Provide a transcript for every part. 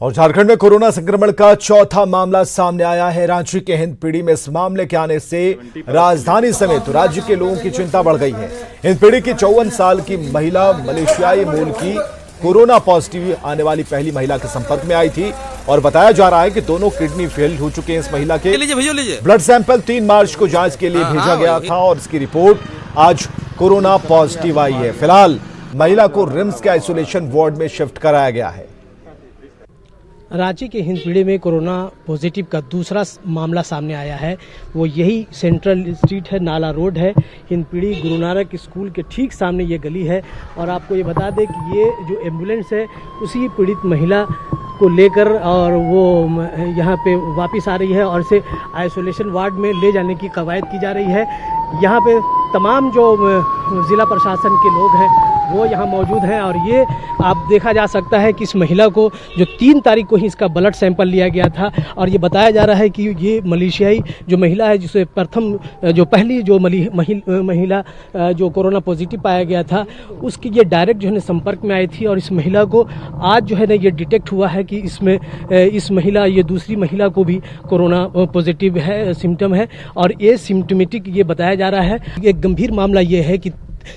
और झारखंड में कोरोना संक्रमण का चौथा मामला सामने आया है। रांची के हिंदपीढ़ी में इस मामले के आने से राजधानी समेत राज्य के लोगों की चिंता बढ़ गई है। हिंदपीढ़ी की 54 साल की महिला मलेशियाई मूल की कोरोना पॉजिटिव आने वाली पहली महिला के संपर्क में आई थी और बताया जा रहा है कि दोनों किडनी फेल हो चुके हैं। इस महिला के ब्लड सैंपल 3 मार्च को जांच के लिए भेजा गया था और इसकी रिपोर्ट आज कोरोना पॉजिटिव आई है। फिलहाल महिला को रिम्स के आइसोलेशन वार्ड में शिफ्ट कराया गया है। रांची के हिंदपीढ़ी में कोरोना पॉजिटिव का दूसरा मामला सामने आया है। वो यही सेंट्रल स्ट्रीट है, नाला रोड है, हिंदपीढ़ी गुरु नानक स्कूल के ठीक सामने ये गली है। और आपको ये बता दें कि ये जो एम्बुलेंस है उसी पीड़ित महिला को लेकर और वो यहाँ पे वापस आ रही है और इसे आइसोलेशन वार्ड में ले जाने की कवायद की जा रही है। यहाँ पे तमाम जो ज़िला प्रशासन के लोग हैं वो यहाँ मौजूद हैं और ये आप देखा जा सकता है कि इस महिला को जो 3 तारीख को ही इसका ब्लड सैंपल लिया गया था और ये बताया जा रहा है कि ये मलेशियाई जो महिला है जिसे पहली जो महिला जो कोरोना पॉजिटिव पाया गया था उसकी ये डायरेक्ट जो है संपर्क में आई थी और इस महिला को आज जो है ना ये डिटेक्ट हुआ है कि इसमें इस महिला ये दूसरी महिला को भी कोरोना पॉजिटिव है, सिम्टम है और ये सिम्टमेटिक ये बताया जा रहा है। एक गंभीर मामला ये है कि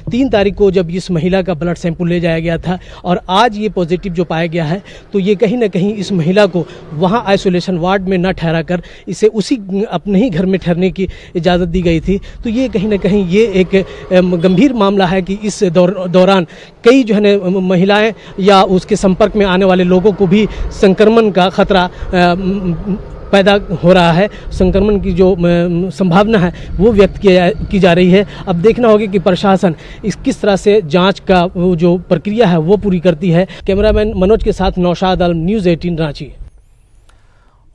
3 तारीख को जब इस महिला का ब्लड सैंपल ले जाया गया था और आज ये पॉजिटिव जो पाया गया है तो ये कहीं ना कहीं इस महिला को वहाँ आइसोलेशन वार्ड में न ठहरा कर इसे उसी अपने ही घर में ठहरने की इजाज़त दी गई थी। तो ये कहीं ना कहीं ये एक गंभीर मामला है कि इस दौरान कई जो है ना महिलाएं या उसके संपर्क में आने वाले लोगों को भी संक्रमण का खतरा पैदा हो रहा है। संक्रमण की जो संभावना है वो व्यक्त की जा रही है। अब देखना होगा कि प्रशासन इस किस तरह से जांच का जो प्रक्रिया है वो पूरी करती है। कैमरामैन मनोज के साथ नौशाद आलम, न्यूज़ 18 रांची।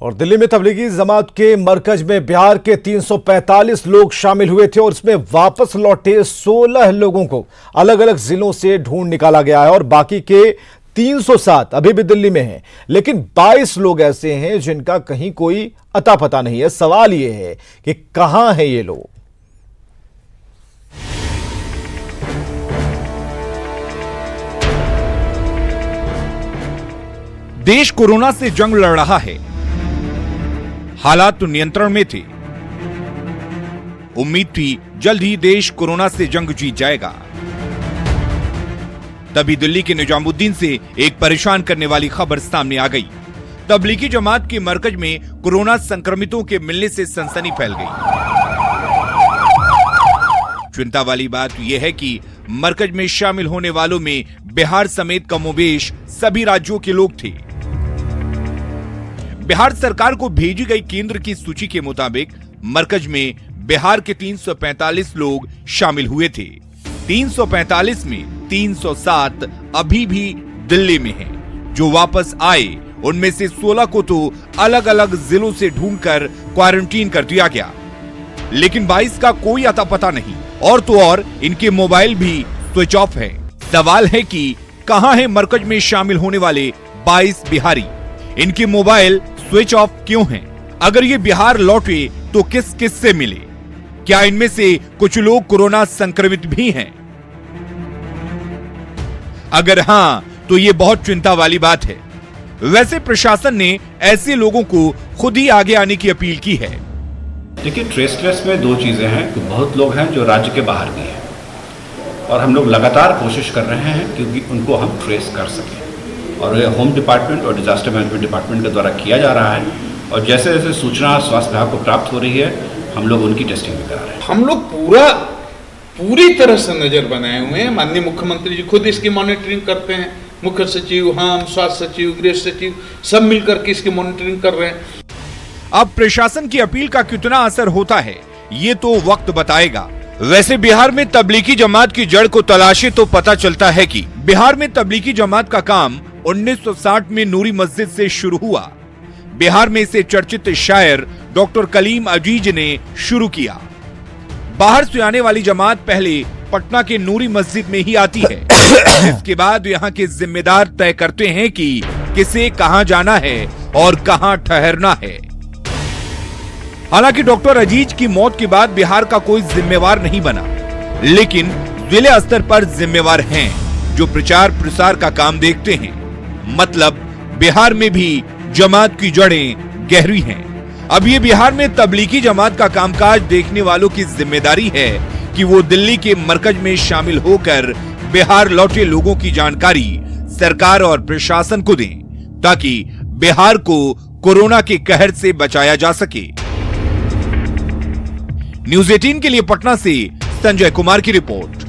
और दिल्ली में तबलीगी जमात के मरकज में बिहार के 345 लोग शामिल हुए थे और इसमें वापस लौटे 16 लोगों को अलग अलग जिलों से ढूंढ निकाला गया है और बाकी के 307 अभी भी दिल्ली में हैं। लेकिन 22 लोग ऐसे हैं जिनका कहीं कोई अता पता नहीं है। सवाल यह है कि कहां हैं ये लोग। देश कोरोना से जंग लड़ रहा है। हालात तो नियंत्रण में थे। उम्मीद थी जल्द ही देश कोरोना से जंग जीत जाएगा। तभी दिल्ली के निजामुद्दीन से एक परेशान करने वाली खबर सामने आ गई। तबलीगी जमात के मरकज में कोरोना संक्रमितों के मिलने से सनसनी फैल गई। चिंता वाली बात यह है कि मरकज में शामिल होने वालों में बिहार समेत कमोबेश सभी राज्यों के लोग थे। बिहार सरकार को भेजी गई केंद्र की सूची के मुताबिक मरकज में बिहार के 345 लोग शामिल हुए थे। 345 में 307 अभी भी दिल्ली में हैं। जो वापस आए उनमें से 16 को तो अलग अलग जिलों से ढूंढकर क्वारंटीन कर दिया गया, लेकिन 22 का कोई अता पता नहीं और तो और इनके मोबाइल भी स्विच ऑफ है। सवाल है कि कहां है मरकज में शामिल होने वाले 22 बिहारी? इनके मोबाइल स्विच ऑफ क्यों हैं? अगर ये बिहार लौटे तो किस किस से मिले? क्या इनमें से कुछ लोग कोरोना संक्रमित भी हैं? अगर हां तो ये बहुत चिंता वाली बात है। वैसे प्रशासन ने ऐसे लोगों को खुद ही आगे आने की अपील की है। देखिए, ट्रेसलेस में 2 चीजें हैं कि बहुत लोग हैं जो राज्य के बाहर भी हैं और हम लोग लगातार कोशिश कर रहे हैं क्योंकि उनको हम ट्रेस कर सकें और ये होम डिपार्टमेंट और डिजास्टर मैनेजमेंट डिपार्टमेंट के द्वारा किया जा रहा है और जैसे जैसे सूचना स्वास्थ्य विभाग को प्राप्त हो रही है हम लोग उनकी टेस्टिंग भी करा रहे हैं। हम लोग पूरी तरह से नजर बनाए हुए हैं। माननीय मुख्यमंत्री जी खुद इसकी मॉनिटरिंग करते हैं। मुख्य सचिव, हम, स्वास्थ्य सचिव, गृह सचिव सब मिलकर के इसकी मॉनिटरिंग कर रहे हैं। अब प्रशासन की अपील का कितना असर होता है ये तो वक्त बताएगा। वैसे बिहार में तबलीगी जमात की जड़ को तलाशे तो पता चलता है कि बिहार में तबलीगी जमात का काम 1960 में नूरी मस्जिद से शुरू हुआ। बिहार में इसे चर्चित शायर डॉक्टर कलीम अजीज ने शुरू किया। बाहर से आने वाली जमात पहले पटना के नूरी मस्जिद में ही आती है। इसके बाद यहाँ के जिम्मेदार तय करते हैं कि किसे कहां जाना है और कहां ठहरना है। हालांकि डॉक्टर अजीज की मौत के बाद बिहार का कोई जिम्मेवार नहीं बना, लेकिन जिला स्तर पर जिम्मेवार हैं जो प्रचार प्रसार का काम देखते हैं। मतलब बिहार में भी जमात की जड़ें गहरी हैं। अब ये बिहार में तबलीगी जमात का कामकाज देखने वालों की जिम्मेदारी है कि वो दिल्ली के मरकज में शामिल होकर बिहार लौटे लोगों की जानकारी सरकार और प्रशासन को दें, ताकि बिहार को कोरोना के कहर से बचाया जा सके। न्यूज़ 18 के लिए पटना से संजय कुमार की रिपोर्ट।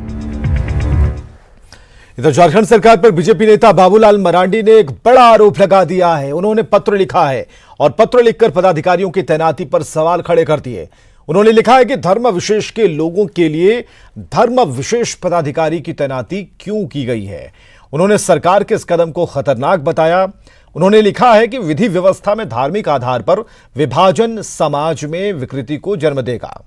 इधर झारखंड सरकार पर बीजेपी नेता बाबूलाल मरांडी ने एक बड़ा आरोप लगा दिया है। उन्होंने पत्र लिखा है और पत्र लिखकर पदाधिकारियों की तैनाती पर सवाल खड़े कर दिए। उन्होंने लिखा है कि धर्म विशेष के लोगों के लिए धर्म विशेष पदाधिकारी की तैनाती क्यों की गई है। उन्होंने सरकार के इस कदम को खतरनाक बताया। उन्होंने लिखा है कि विधि व्यवस्था में धार्मिक आधार पर विभाजन समाज में विकृति को जन्म देगा।